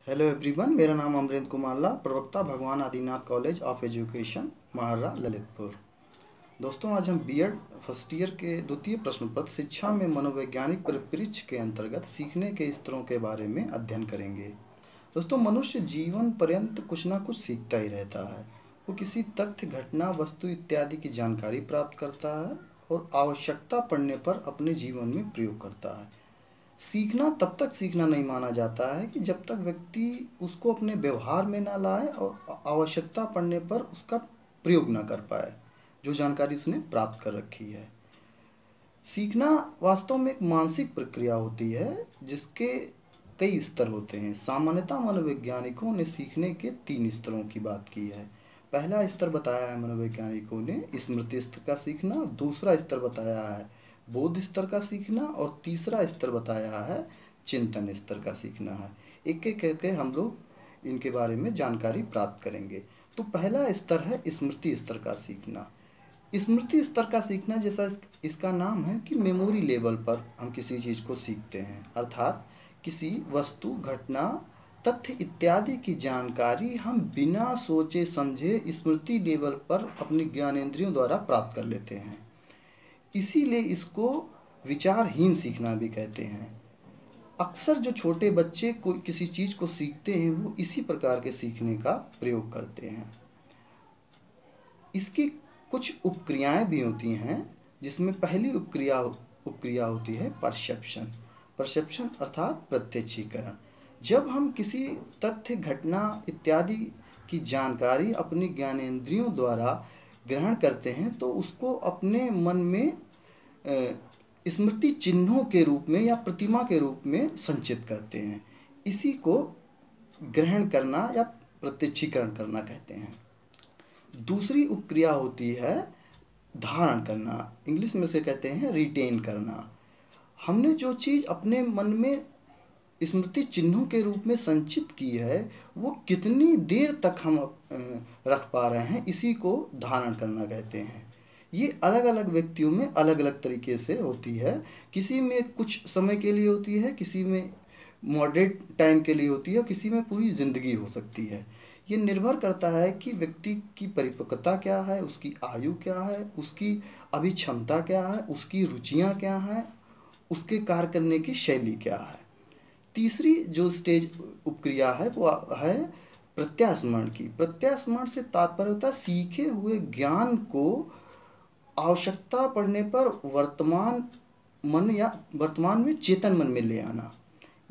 Hello everyone, मेरा नाम अमरेंद्र कुमार लाल, प्रवक्ता भगवान आदिनाथ कॉलेज ऑफ एजुकेशन महारा ललितपुर। दोस्तों, आज हम बीएड फर्स्ट ईयर के द्वितीय प्रश्न पत्र शिक्षा में मनोवैज्ञानिक परिप्रेक्ष्य के अंतर्गत सीखने के स्तरों के बारे में अध्ययन करेंगे। दोस्तों, मनुष्य जीवन पर्यंत कुछ ना कुछ सीखता ही रहता है। वो किसी तथ्य, घटना, वस्तु इत्यादि की जानकारी प्राप्त करता है और आवश्यकता पड़ने पर अपने जीवन में प्रयोग करता है। सीखना तब तक सीखना नहीं माना जाता है कि जब तक व्यक्ति उसको अपने व्यवहार में ना लाए और आवश्यकता पड़ने पर उसका प्रयोग ना कर पाए, जो जानकारी उसने प्राप्त कर रखी है। सीखना वास्तव में एक मानसिक प्रक्रिया होती है जिसके कई स्तर होते हैं। सामान्यतः मनोवैज्ञानिकों ने सीखने के 3 स्तरों की बात की है। पहला स्तर बताया है मनोवैज्ञानिकों ने स्मृति स्तर का सीखना, दूसरा स्तर बताया है बोध स्तर का सीखना और तीसरा स्तर बताया है चिंतन स्तर का सीखना है। एक एक करके हम लोग इनके बारे में जानकारी प्राप्त करेंगे। तो पहला स्तर है स्मृति स्तर का सीखना। स्मृति स्तर का सीखना, जैसा इसका नाम है कि मेमोरी लेवल पर हम किसी चीज़ को सीखते हैं, अर्थात किसी वस्तु, घटना, तथ्य इत्यादि की जानकारी हम बिना सोचे समझे स्मृति लेवल पर अपनी ज्ञानेंद्रियों द्वारा प्राप्त कर लेते हैं। इसीलिए इसको विचारहीन सीखना भी कहते हैं। अक्सर जो छोटे बच्चे को किसी चीज़ को सीखते हैं वो इसी प्रकार के सीखने का प्रयोग करते हैं। इसकी कुछ उपक्रियाएं भी होती हैं, जिसमें पहली उपक्रिया होती है परसेप्शन अर्थात प्रत्यक्षीकरण। जब हम किसी तथ्य, घटना इत्यादि की जानकारी अपनी ज्ञानेंद्रियों द्वारा ग्रहण करते हैं तो उसको अपने मन में स्मृति चिन्हों के रूप में या प्रतिमा के रूप में संचित करते हैं। इसी को ग्रहण करना या प्रत्यक्षीकरण करना कहते हैं। दूसरी उपक्रिया होती है धारण करना, इंग्लिश में से कहते हैं रिटेन करना। हमने जो चीज़ अपने मन में स्मृति चिन्हों के रूप में संचित की है वो कितनी देर तक हम रख पा रहे हैं, इसी को धारण करना कहते हैं। ये अलग अलग व्यक्तियों में अलग अलग तरीके से होती है। किसी में कुछ समय के लिए होती है, किसी में मॉडरेट टाइम के लिए होती है और किसी में पूरी ज़िंदगी हो सकती है। ये निर्भर करता है कि व्यक्ति की परिपक्वता क्या है, उसकी आयु क्या है, उसकी अभी क्षमता क्या है, उसकी रुचियाँ क्या हैं, उसके कार्य करने की शैली क्या है। तीसरी जो स्टेज उपक्रिया है वो है प्रत्यास्मरण की। प्रत्यास्मरण से तात्पर्य होता है सीखे हुए ज्ञान को आवश्यकता पड़ने पर वर्तमान में चेतन मन में ले आना,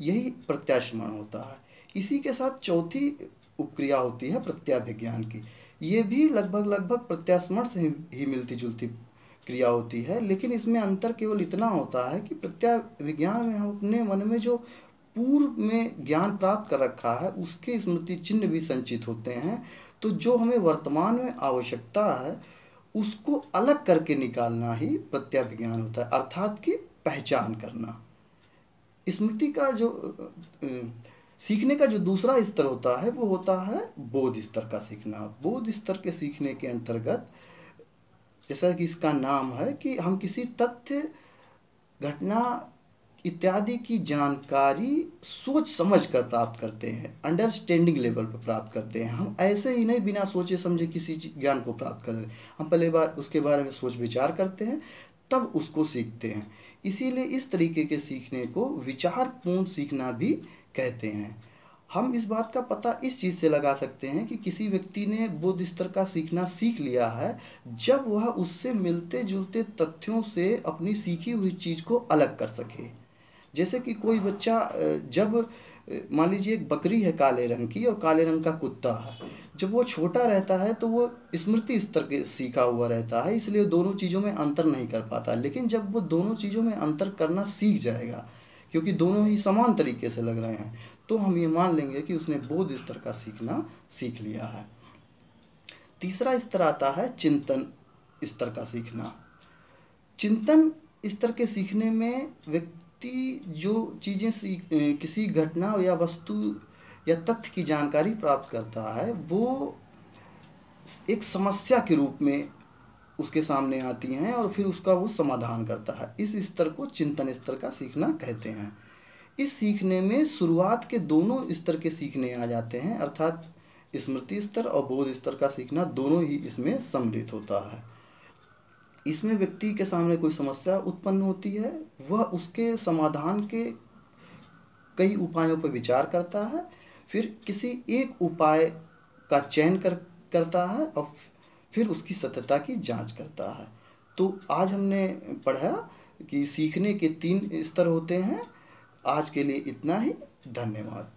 यही प्रत्यास्मरण होता है। इसी के साथ चौथी उपक्रिया होती है प्रत्याभिज्ञान की। ये भी लगभग प्रत्यास्मरण से ही मिलती जुलती क्रिया होती है, लेकिन इसमें अंतर केवल इतना होता है कि प्रत्याभिज्ञान में हम अपने मन में जो पूर्व में ज्ञान प्राप्त कर रखा है उसके स्मृति चिन्ह भी संचित होते हैं। तो जो हमें वर्तमान में आवश्यकता है उसको अलग करके निकालना ही प्रत्याभिज्ञान होता है, अर्थात कि पहचान करना। स्मृति का जो सीखने का जो दूसरा स्तर होता है वो होता है बोध स्तर का सीखना। बोध स्तर के सीखने के अंतर्गत, जैसा कि इसका नाम है कि हम किसी तथ्य, घटना इत्यादि की जानकारी सोच समझ कर प्राप्त करते हैं, अंडरस्टैंडिंग लेवल पर प्राप्त करते हैं। हम ऐसे ही नहीं बिना सोचे समझे किसी ज्ञान को प्राप्त करें, हम पहले बार उसके बारे में सोच विचार करते हैं तब उसको सीखते हैं। इसीलिए इस तरीके के सीखने को विचारपूर्ण सीखना भी कहते हैं। हम इस बात का पता इस चीज़ से लगा सकते हैं कि किसी व्यक्ति ने बोध स्तर का सीखना सीख लिया है जब वह उससे मिलते जुलते तथ्यों से अपनी सीखी हुई चीज़ को अलग कर सके। जैसे कि कोई बच्चा जब मान लीजिए एक बकरी है काले रंग की और काले रंग का कुत्ता है, जब वो छोटा रहता है तो वो स्मृति स्तर के सीखा हुआ रहता है, इसलिए दोनों चीज़ों में अंतर नहीं कर पाता। लेकिन जब वो दोनों चीज़ों में अंतर करना सीख जाएगा, क्योंकि दोनों ही समान तरीके से लग रहे हैं, तो हम ये मान लेंगे कि उसने बोध स्तर का सीखना सीख लिया है। तीसरा स्तर आता है चिंतन स्तर का सीखना। चिंतन स्तर के सीखने में व्यक्ति जो चीज़ें किसी घटना या वस्तु या तथ्य की जानकारी प्राप्त करता है वो एक समस्या के रूप में उसके सामने आती हैं और फिर उसका वो समाधान करता है। इस स्तर को चिंतन स्तर का सीखना कहते हैं। इस सीखने में शुरुआत के दोनों स्तर के सीखने आ जाते हैं, अर्थात स्मृति स्तर और बोध स्तर का सीखना दोनों ही इसमें सम्मिलित होता है। इसमें व्यक्ति के सामने कोई समस्या उत्पन्न होती है, वह उसके समाधान के कई उपायों पर विचार करता है, फिर किसी एक उपाय का चयन करता है और फिर उसकी सत्यता की जांच करता है। तो आज हमने पढ़ा कि सीखने के 3 स्तर होते हैं। आज के लिए इतना ही। धन्यवाद।